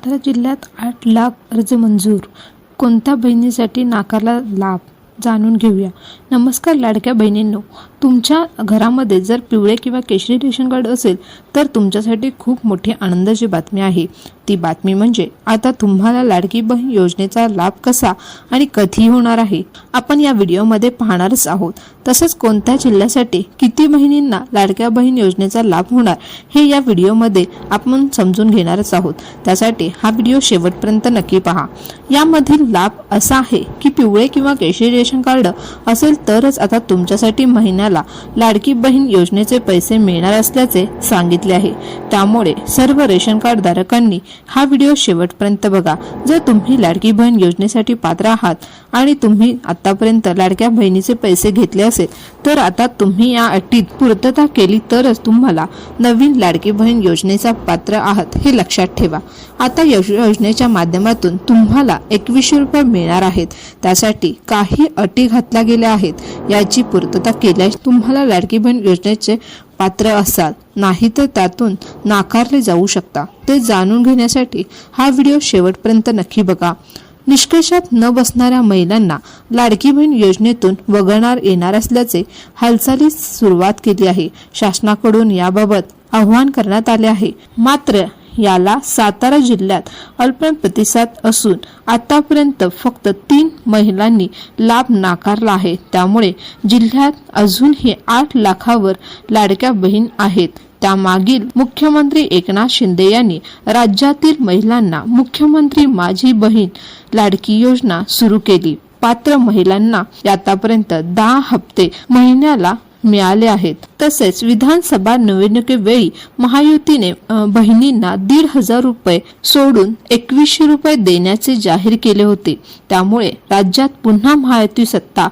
सातारा जिल्ह्यात 8 लाख अर्ज मंजूर. कोणत्या बहिणीसाठी नाकारला लाभ जाणून घेऊया. नमस्कार लाडक्या बहिणींनो, तुमच्या घरामध्ये जर पिवळे किंवा केशरी रेशन कार्ड असेल तर तुमच्यासाठी खूप मोठी आनंदाची बातमी आहे. ती बातमी म्हणजे आता तुम्हाला लाडकी बहीण योजनेचा लाभ कसा आणि कधी होणार आहे आपण या व्हिडिओमध्ये पाहणारच आहोत. तसंच कोणत्या जिल्ह्यासाठी किती बहिणींना लाडक्या बहीण योजनेचा लाभ होणार हे या व्हिडिओमध्ये आपण समजून घेणारच आहोत. त्यासाठी हा व्हिडिओ शेवटपर्यंत नक्की पहा. यामधील लाभ असा आहे की पिवळे किंवा केशरी रेशन कार्ड असेल तरच आता तुमच्यासाठी महिन्याला लाडकी बहीण योजनेचे पैसे मिळणार असल्याचे सांगितले आहे. त्यामुळे सर्व रेशन कार्ड धारकांनी हा व्हिडिओ शेवटपर्यंत बघा. जर तुम्ही लाडकी बहीण योजनेसाठी पात्र आहात आणि तुम्ही आतापर्यंत लाडक्या बहिणीचे पैसे घेतले असेल तर आता तुम्ही या अटीत पूर्तता केली तरच तुम्हाला नवीन लाडकी बहीण योजनेचा पात्र आहात हे लक्षात ठेवा. आता योजनेच्या माध्यमातून तुम्हाला 2100 रुपये मिळणार आहेत. त्यासाठी काही अटी घातल्या गेल्या आहेत. याची पूर्तता केल्यास तुम्हाला लाडकी बहीण योजनेचे पात्र असाल, नाही तर त्यातून नाकारले जाऊ शकता. ते जाणून घेण्यासाठी हा व्हिडिओ शेवटपर्यंत नक्की बघा. निष्कर्षात न बसणाऱ्या महिलांना लाडकी बहीण योजनेतून वगळणार येणार असल्याचे हालचालीस सुरुवात केली आहे. शासनाकडून याबाबत आवाहन करण्यात आले आहे. मात्र याला सातारा जिल्ह्यात अल्प प्रतिसाद असून आतापर्यंत फक्त 3 महिलांनी लाभ नाकारला आहे. त्यामुळे जिल्ह्यात अजूनही 8 लाखावर लाडक्या बहीण आहेत. त्यामागील मुख्यमंत्री एकनाथ शिंदे यांनी राज्यातील महिलांना मुख्यमंत्री माझी बहीण लाडकी योजना सुरू केली. पात्र महिलांना आतापर्यंत 10 हप्ते महिन्याला मिळाले आहेत. तसेच विधानसभा निवडणुकीवेळी महायुतीने बहिणींना 1,500 रुपये सोडून 2100 रुपये देण्याचे जाहीर केले होते. त्यामुळे राज्यात पुन्हा महायुती सत्ता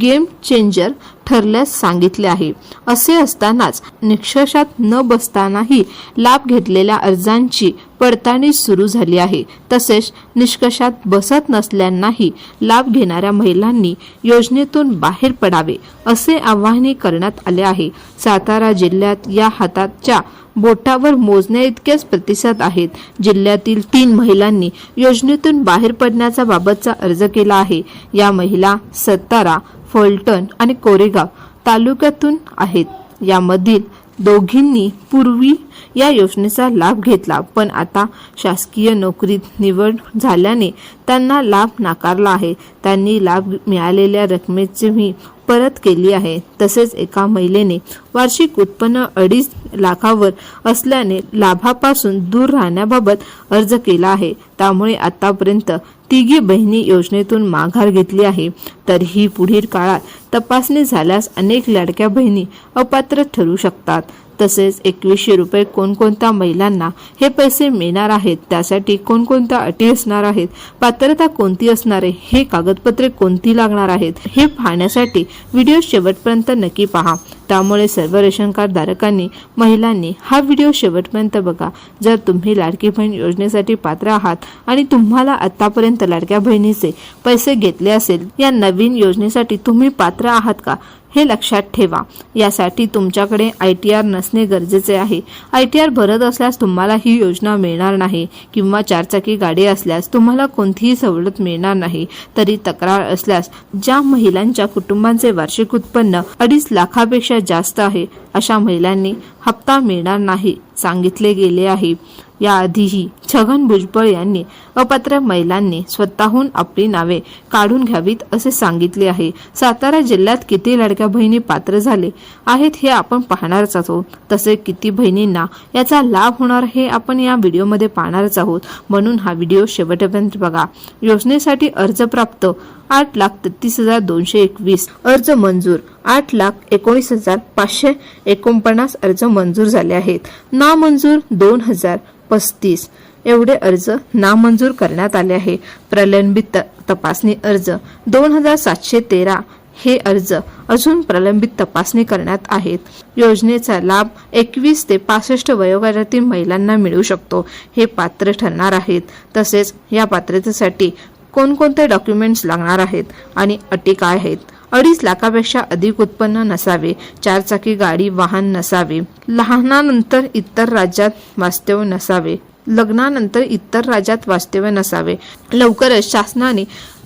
गेम चेंजर ठरल्यास सांगितले आहे. असे असतानाच निष्कर्षात न बसतानाही लाभ घेतलेल्या अर्जांची पडताळणी सुरू झाली आहे. तसेच निष्कर्षात बसत नसल्यांनाही लाभ घेणाऱ्या महिलांनी योजनेतून बाहेर पडावे असे आवाहन करण्यात आले आहे. सातारा जिल्ह्यात या हाताच्या बोटावर मोजण्या इतकेच प्रतिसाद आहेत. जिल्ह्यातील 3 महिलांनी योजनेतून बाहेर पडण्याचा बाबतचा अर्ज केला आहे. या महिला सातारा, फलटण आणि कोरेगाव तालुक्यातून आहेत. यामधील दोघींनी पूर्वी या योजनेचा लाभ घेतला, पण आता शासकीय नोकरीत निवड झाल्याने त्यांना लाभ नाकारला आहे. त्यांनी लाभ मिळालेल्या रकमेची परत केली आहे. तसेच एका महिलेने वार्षिक उत्पन्न 2.5 लाखावर असल्याने लाभापासून दूर राहण्याबाबत अर्ज केला आहे. त्यामुळे आतापर्यंत 3 बहिणी योजनेतून माघार घेतली आहे. तरीही पुढील काळात तपासणी झाल्यास अनेक लाडक्या बहिणी अपात्र ठरू शकतात. तसेच 2100 रुपये कोणकोणत्या महिलांना हे पैसे मिळणार आहेत, त्यासाठी कोणकोणत्या अटी असणार आहेत, पात्रता कोणती असणार आहे, हे कागदपत्रे कोणती लागणार आहेत हे पाहण्यासाठी व्हिडिओ शेवटपर्यंत नक्की पहा. त्यामुळे सर्व रेशन कार्ड धारकांनी महिलांनी हा व्हिडिओ शेवटपर्यंत बघा. जर तुम्ही लाडकी बहीण योजनेसाठी पात्र आहात आणि तुम्हाला आतापर्यंत लाडक्या बहिणीचे पैसे घेतले असेल, या नवीन योजनेसाठी तुम्ही पात्र आहात का हे लक्षात ठेवा. यासाठी तुमच्याकडे ITR नसणे गरजेचे आहे. ITR भरत असल्यास तुम्हाला ही योजना मिळणार नाही किंवा 4चाकी गाडी असल्यास तुम्हाला कोणतीही सवलत मिळणार नाही. तरी तक्रार असल्यास ज्या महिलांच्या कुटुंबांचे वार्षिक उत्पन्न 2.5 लाखापेक्षा जास्त आहे अशा महिलांनी हप्ता मिळणार नाही सांगितले गेले आहे. याआधीही छगन भुजबळ यांनी अपात्र महिलांनी स्वतःहून आपली नावे काढून घ्यावीत असे सांगितले आहे. सातारा जिल्ह्यात किती लाडक्या बहिणी पात्र झाले आहेत हे आपण पाहणारच आहोत. तसे किती बहिणींना याचा लाभ होणार हे आपण या व्हिडिओमध्ये पाहणारच आहोत. म्हणून हा व्हिडिओ शेवटपर्यंत बघा. योजनेसाठी अर्ज प्राप्त 8,33,221 अर्ज मंजूर 8,19,549 अर्ज मंजूर झाले आहेत. नामंजूर 2,035 एवढे अर्ज नामंजूर करण्यात आले आहे. प्रलंबित तपासणी अर्ज 2,713 हे अर्ज अजून प्रलंबित तपासणी करण्यात आहेत. योजनेचा लाभ 21 ते 65 वयोगटातील महिलांना मिळू शकतो. हे पात्र ठरणार आहेत. तसेच या पात्रतेसाठी कोणकोणते डॉक्युमेंट्स लागणार आहेत आणि अटी काय आहेत. 2.5 लाखापेक्षा अधिक उत्पन्न नसावे, 4चाकी गाडी वाहन नसावे, लहानानंतर इतर राज्यात वास्तव्य नसावे, लग्नानंतर इतर राज्यात वास्तव्य नसावे. लवकरच शासनाने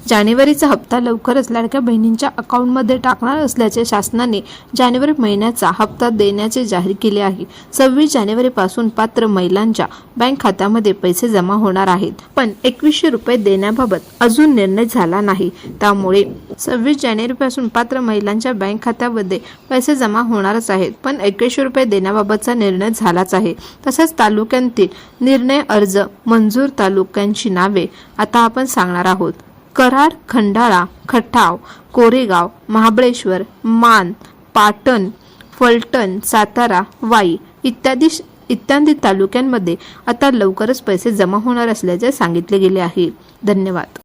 जानेवारीचा हप्ता लवकरच लाडक्या बहिणींच्या अकाउंटमध्ये टाकणार असल्याचे शासनाने जानेवारी महिन्याचा हप्ता देण्याचे जाहीर केले आहे. 26 जानेवारीपासून पात्र महिलांच्या बँक खात्यामध्ये पैसे जमा होणार आहेत. पण 2100 रुपये देण्याबाबत अजून निर्णय झाला नाही. त्यामुळे 26 जानेवारीपासून पात्र महिलांच्या बँक खात्यामध्ये पैसे जमा होणारच आहेत. पण 2100 रुपये देण्याबाबतचा निर्णय झालाच आहे. तसंच तालुक्यांतील निर्णय अर्ज मंजूर तालुक्यांची नावे आता आपण सांगणार आहोत. कराड, खंडाळा, खटाव, कोरेगाव, महाबळेश्वर, मान, पाटण, फलटण, सातारा, वाई इत्यादी तालुक्यांमध्ये आता लवकरच पैसे जमा होणार असल्याचे सांगितले गेले आहे. धन्यवाद.